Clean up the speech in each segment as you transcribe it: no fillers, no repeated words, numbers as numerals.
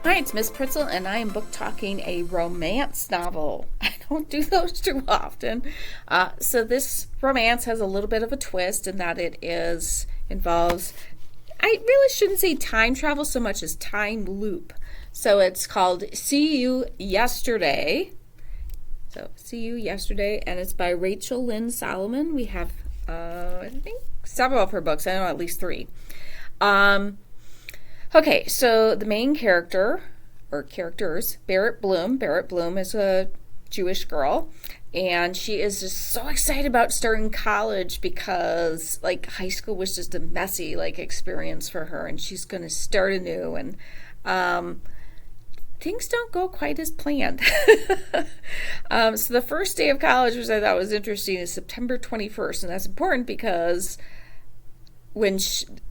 Hi, it's Miss Pritzel, and I am book talking a romance novel. I don't do those too often. So this romance has a little bit of a twist in that involves, I really shouldn't say time travel so much as time loop. So it's called See You Yesterday. So See You Yesterday, and it's by Lynn Solomon. We have, I think, several of her books. I know at least 3. Okay, so the main character, or characters, Barrett Bloom. Barrett Bloom is a Jewish girl, and she is just so excited about starting college because, like, high school was just a messy, experience for her, and she's going to start anew, and things don't go quite as planned. So the first day of college, which I thought was interesting, is September 21st, and that's important because when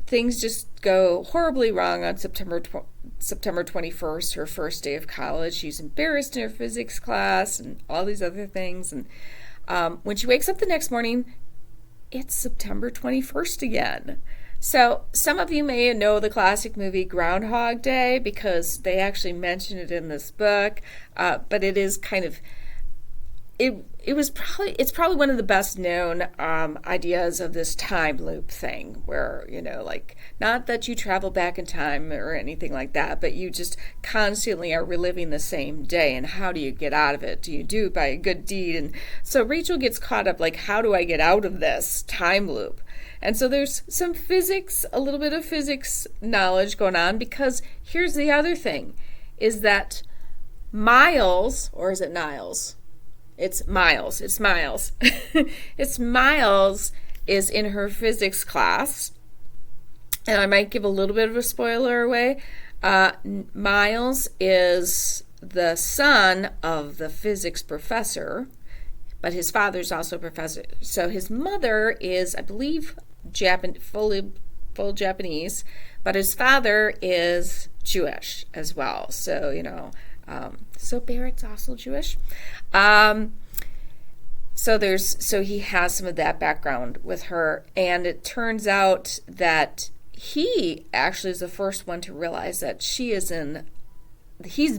things just go horribly wrong on September 21st, her first day of college. She's embarrassed in her physics class and all these other things. And when she wakes up the next morning, it's September 21st again. So some of you may know the classic movie Groundhog Day because they actually mention it in this book, but it is kind of... It's probably one of the best known ideas of this time loop thing where, not that you travel back in time or anything like that, but you just constantly are reliving the same day. And how do you get out of it? Do you do it by a good deed? And so Rachel gets caught up, how do I get out of this time loop? And so there's some physics, a little bit of physics knowledge going on, because here's the other thing, is that Miles, or is it Niles? It's Miles. It's Miles. It's Miles is in her physics class. And I might give a little bit of a spoiler away. Miles is the son of the physics professor, but his father's also a professor. So his mother is, I believe, full Japanese, but his father is Jewish as well. So, so Barrett's also Jewish. So he has some of that background with her, and it turns out that he actually is the first one to realize that he's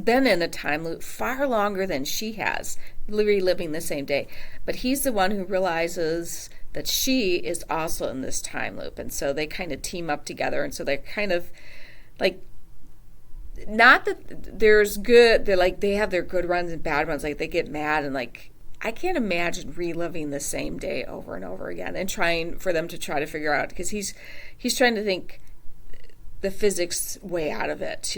been in a time loop far longer than she has, reliving the same day. But he's the one who realizes that she is also in this time loop, and so they kind of team up together, and so they're kind of not that there's good, they have their good runs and bad runs, they get mad and I can't imagine reliving the same day over and over again and trying for them to try to figure out, because he's trying to think the physics way out of it.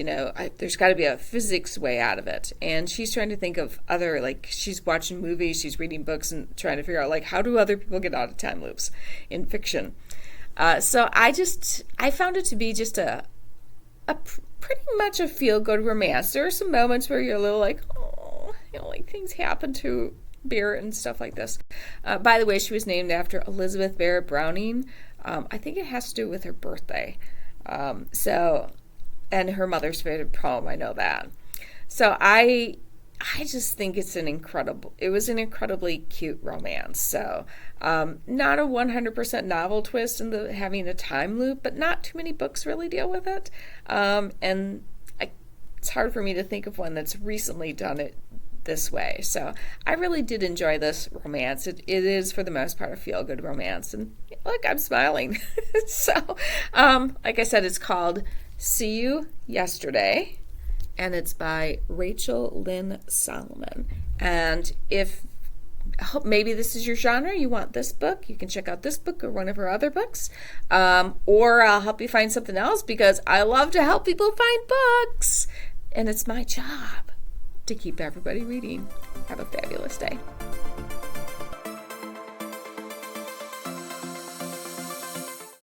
There's got to be a physics way out of it, and she's trying to think of other, she's watching movies, she's reading books and trying to figure out how do other people get out of time loops in fiction. So I found it to be just a pretty much a feel-good romance. There are some moments where you're a little oh, things happen to Barrett and stuff like this. By the way, she was named after Elizabeth Barrett Browning. I think it has to do with her birthday. And her mother's favorite poem, I know that. So I just think it was an incredibly cute romance. So not a 100% novel twist in having a time loop, but not too many books really deal with it. And it's hard for me to think of one that's recently done it this way. So I really did enjoy this romance. It is, for the most part, a feel-good romance. And look, I'm smiling. So, like I said, it's called See You Yesterday, and it's by Lynn Solomon. And if maybe this is your genre, you want this book, you can check out this book or one of her other books. Or I'll help you find something else, because I love to help people find books. And it's my job to keep everybody reading. Have a fabulous day.